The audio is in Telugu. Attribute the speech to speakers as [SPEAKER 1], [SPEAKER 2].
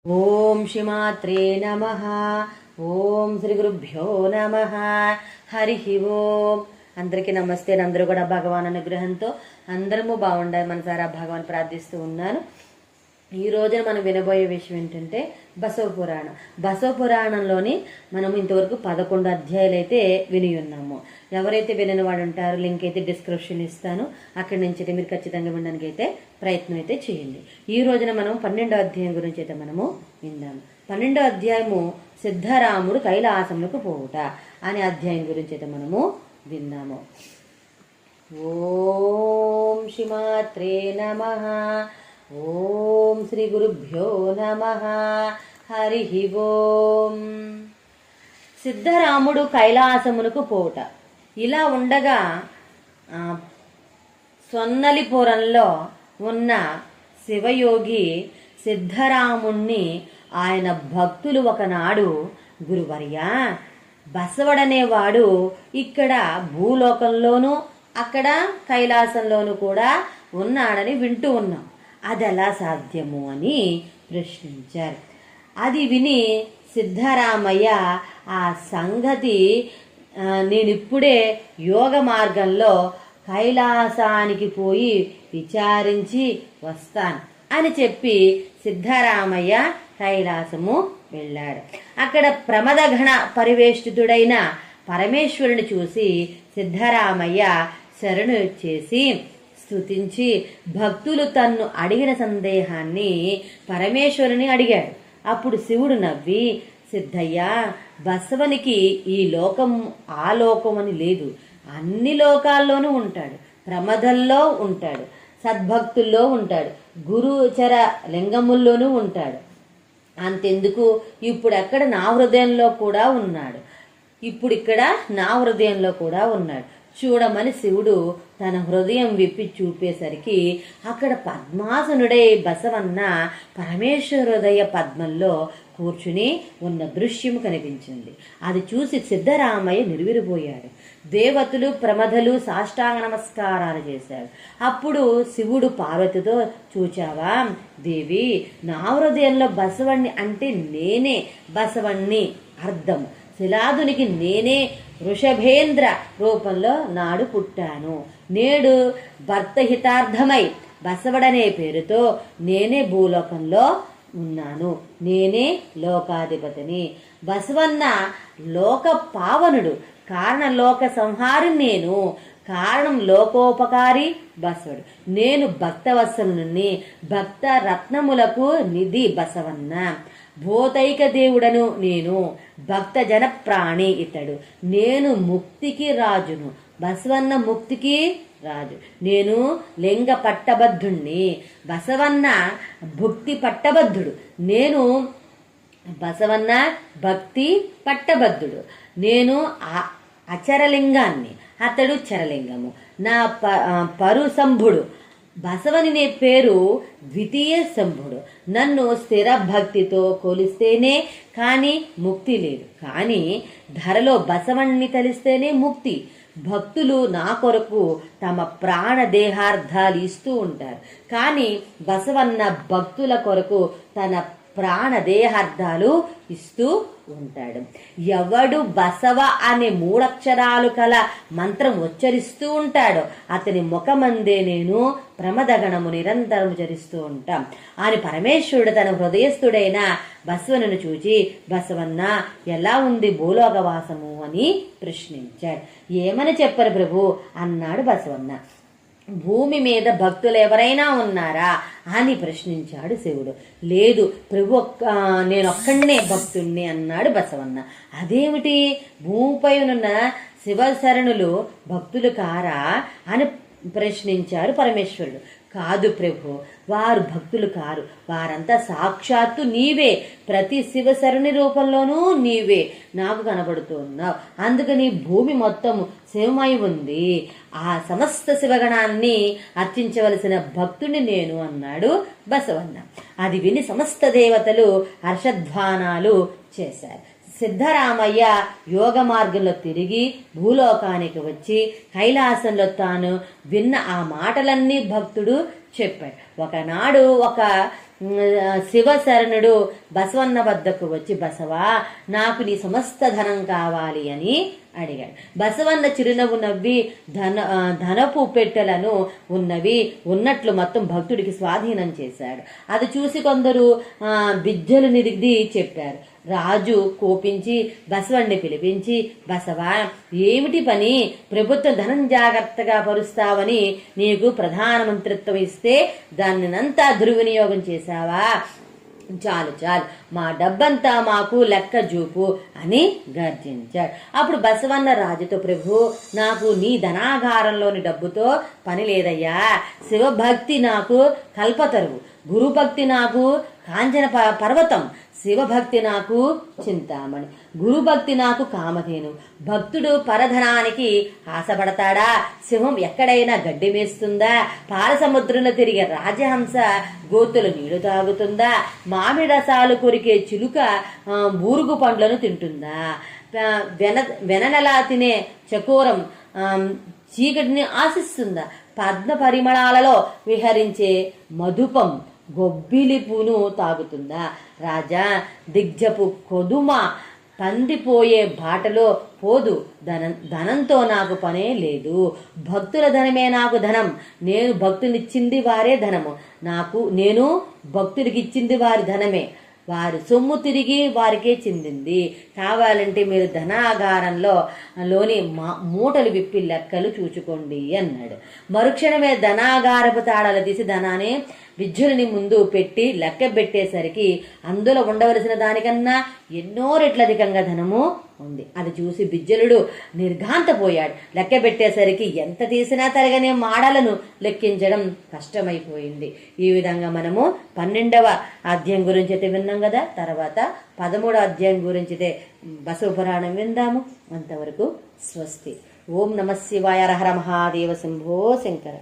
[SPEAKER 1] ఓం శ్రీమాత్రే నమః. ఓం శ్రీ గురుభ్యో నమః. హరి ఓం. అందరికీ నమస్తే. అందరూ కూడా భగవాన్ అనుగ్రహంతో అందరము బాగుండాలి మనసారా భగవాన్ ప్రార్థిస్తూ ఉన్నాను. ఈ రోజున మనం వినబోయే విషయం ఏంటంటే బసవ పురాణం. బసవ పురాణంలోని మనం ఇంతవరకు 11 అధ్యాయాలు అయితే విని ఉన్నాము. ఎవరైతే వినని వాడు ఉంటారో లింక్ అయితే డిస్క్రిప్షన్ ఇస్తాను, అక్కడి నుంచి అయితే మీరు ఖచ్చితంగా వినడానికి అయితే ప్రయత్నం అయితే చేయండి. ఈ రోజున మనం 12వ అధ్యాయం గురించి అయితే మనము విందాము. 12వ అధ్యాయము సిద్ధరాముడు కైలాసములకు పోవుట అనే అధ్యాయం గురించి అయితే మనము విందాము. ఓం శ్రీమాత్రే నమః. ఓం శ్రీ గురుభ్యో నమః. హరి ఓం. సిద్ధరాముడు కైలాసమునకు పోవుట. ఇలా ఉండగా సొన్నలిపురంలో ఉన్న శివయోగి సిద్ధరాముణ్ణి ఆయన భక్తులు ఒకనాడు, గురువర్యా, బసవడనేవాడు ఇక్కడ భూలోకంలోనూ అక్కడ కైలాసంలోనూ కూడా ఉన్నాడని వింటూ ఉన్నాం. అది ఎలా సాధ్యము అని ప్రశ్నించారు. అది విని సిద్ధరామయ్య ఆ సంగతి నేనిప్పుడే యోగ మార్గంలో కైలాసానికి పోయి విచారించి వస్తాను అని చెప్పి సిద్ధరామయ్య కైలాసము వెళ్ళాడు. అక్కడ ప్రమదగణ పరివేష్టితుడైన పరమేశ్వరుని చూసి సిద్ధరామయ్య శరణు చేసి స్తుతించి భక్తులు తన్ను అడిగిన సందేహాన్ని పరమేశ్వరుని అడిగాడు. అప్పుడు శివుడు నవ్వి, సిద్ధయ్య, బసవనికి ఈ లోకం ఆ లోకం అని లేదు, అన్ని లోకాల్లోనూ ఉంటాడు. ప్రమదల్లో ఉంటాడు, సద్భక్తుల్లో ఉంటాడు, గురుచర లింగముల్లోనూ ఉంటాడు. అంతెందుకు, ఇప్పుడు అక్కడ నా హృదయంలో కూడా ఉన్నాడు. ఇప్పుడు ఇక్కడ నా హృదయంలో కూడా ఉన్నాడు. చూడమని శివుడు తన హృదయం విప్పి చూపేసరికి అక్కడ పద్మాసనుడై బసవన్న పరమేశ్వర హృదయ పద్మంలో కూర్చుని ఉన్న దృశ్యం కనిపించింది. అది చూసి సిద్ధరామయ్య నిర్విరిపోయాడు. దేవతలు ప్రమదలు సాష్టాంగ నమస్కారాలు చేశాడు. అప్పుడు శివుడు పార్వతితో, చూచావా దేవి, నా హృదయంలో బసవణ్ణి అంటే నేనే బసవణ్ణి అర్థం. శిలాదునికి నేనే వృషభేంద్ర రూపంలో నాడు పుట్టాను. నేడు భర్త హితార్థమై బసవడనే పేరుతో నేనే భూలోకంలో ఉన్నాను. నేనే లోకాధిపతిని. బసవన్న లోక పావనుడు, కారణ లోక సంహారి నేను. కారణం లోకోపకారి బసవుడు. నేను భక్తవత్సలుని, భక్త రత్నములకు నిధి బసవన్న. భూతైక దేవుడను నేను, భక్త జన ప్రాణి ఇతడు. నేను ముక్తికి రాజును, బసవన్న ముక్తికి రాజు. నేను లింగ పట్టబద్ధుణ్ణి, బసవన్న భక్తి పట్టబద్ధుడు. నేను బసవన్న భక్తి పట్టబద్ధుడు. నేను అచరలింగాన్ని, అతడు చరలింగము. నా పరు సంభుడు. బసవని నే పేరు ద్వితీయ సంభుడు. నన్ను స్థిర భక్తితో కొలిస్తేనే కాని ముక్తి లేదు. కానీ ధరలో బసవణ్ణి తలిస్తేనే ముక్తి. భక్తులు నా కొరకు తమ ప్రాణ దేహార్థాలు ఇస్తూ ఉంటారు. కానీ బసవన్న భక్తుల కొరకు తన ప్రాణ దేహార్థాలు ఇస్తూ ఉంటాడు. ఎవడు బసవ అనే 3 అక్షరాలు కల మంత్రం ఉచ్చరిస్తూ ఉంటాడో అతని ముఖమందే నేను ప్రమదగణము నిరంతరం చరిస్తూ ఉంటాం అని పరమేశ్వరుడు తన హృదయస్థుడైన బసవనను చూచి, బసవన్న, ఎలా ఉంది భూలోకవాసము అని ప్రశ్నించాడు. ఏమని చెప్పరు ప్రభు అన్నాడు బసవన్న. భూమి మీద భక్తులు ఎవరైనా ఉన్నారా అని ప్రశ్నించాడు శివుడు. లేదు ప్రభు, నేనొక్కడే భక్తుణ్ణి అన్నాడు బసవన్న. అదేమిటి, భూమిపై ఉన్న శివశరణులు భక్తులు కారా అని ప్రశ్నించారు పరమేశ్వరుడు. కాదు ప్రభు, వారు భక్తులు కారు, వారంతా సాక్షాత్తు నీవే. ప్రతి శివశరణి రూపంలోనూ నీవే నాకు కనబడుతున్నావు. అందుకని భూమి మొత్తం శివమై ఉంది. ఆ సమస్త శివగణాన్ని అర్చించవలసిన భక్తుని నేను అన్నాడు బసవన్న. అది విని సమస్త దేవతలు హర్షధ్వానాలు చేశారు. సిద్ధరామయ్య యోగ మార్గంలో తిరిగి భూలోకానికి వచ్చి కైలాసంలో తాను విన్న ఆ మాటలన్నీ భక్తుడు చెప్పాడు. ఒకనాడు ఒక శివశరణుడు బసవన్న వద్దకు వచ్చి, బసవా నాకు నీ సమస్త ధనం కావాలి అని అడిగాడు. బసవన్న చిరునవ్వు నవ్వి ధనపు పెట్టెలను ఉన్నట్లు మొత్తం భక్తుడికి స్వాధీనం చేశాడు. అది చూసి కొందరు బిజ్జలు నిరిగి చెప్పారు. రాజు కోపించి బసవన్ని పిలిపించి, బసవా ఏమిటి పని? ప్రభుత్వ ధనం జాగ్రత్తగా పరుస్తావని నీకు ప్రధానమంత్రిత్వం ఇస్తే దాన్నంతా దుర్వినియోగం చేశావా? చాలు చాలు, మా డబ్బంతా మాకు లెక్క చూపు అని గర్జించాడు. అప్పుడు బసవన్న రాజుతో, ప్రభు నాకు నీ ధనాగారంలోని డబ్బుతో పని లేదయ్యా. శివభక్తి నాకు కల్పతరువు, గురుభక్తి నాకు కాంచన పర్వతం, శివభక్తి నాకు చింతామణి, గురుభక్తి నాకు కామధేను. భక్తుడు పరధనానికి ఆశపడతాడా? సింహం ఎక్కడైనా గడ్డి మేస్తుందా? పాలసముద్రంలో తిరిగే రాజహంస గోతులు నీళ్లు తాగుతుందా? మామిడి రసాలు కొరికే చిలుక బూరుగు పండ్లను తింటుందా? వెననలా తినే చకోరం చీకటిని ఆశిస్తుందా? పద్మ పరిమళాలలో విహరించే మధుపం గొబ్బిలిపును తాగుతుందా? రాజా, దిగ్జపు కొదుమ పండిపోయే బాటలో పోదు. ధనంతో నాకు పనే లేదు. భక్తుల ధనమే నాకు ధనం. నేను భక్తునిచ్చింది వారే ధనము. నేను భక్తుడికి ఇచ్చింది వారి ధనమే. వారి సొమ్ము తిరిగి వారికే చెందింది. కావాలంటే మీరు ధనాగారంలోని మూటలు విప్పి లెక్కలు చూచుకోండి అన్నాడు. మరుక్షణమే ధనాగారపు తాళాలు తీసి ధనాన్ని విజ్జులని ముందు పెట్టి లెక్క పెట్టేసరికి అందులో ఉండవలసిన దానికన్నా ఎన్నో రెట్ల అధికంగా ధనము ఉంది. అది చూసి బిజ్జలుడు నిర్ఘాంతపోయాడు. లెక్క పెట్టేసరికి ఎంత తీసినా తరగనే మాడలను లెక్కించడం కష్టమైపోయింది. ఈ విధంగా మనము 12వ అధ్యాయం గురించి అయితే విన్నాం కదా. తర్వాత 13వ అధ్యాయం గురించి అయితే బసవ పురాణం విందాము. అంతవరకు స్వస్తి. ఓం నమ శివాయ. హర హర మహాదేవ. శంభో శంకర.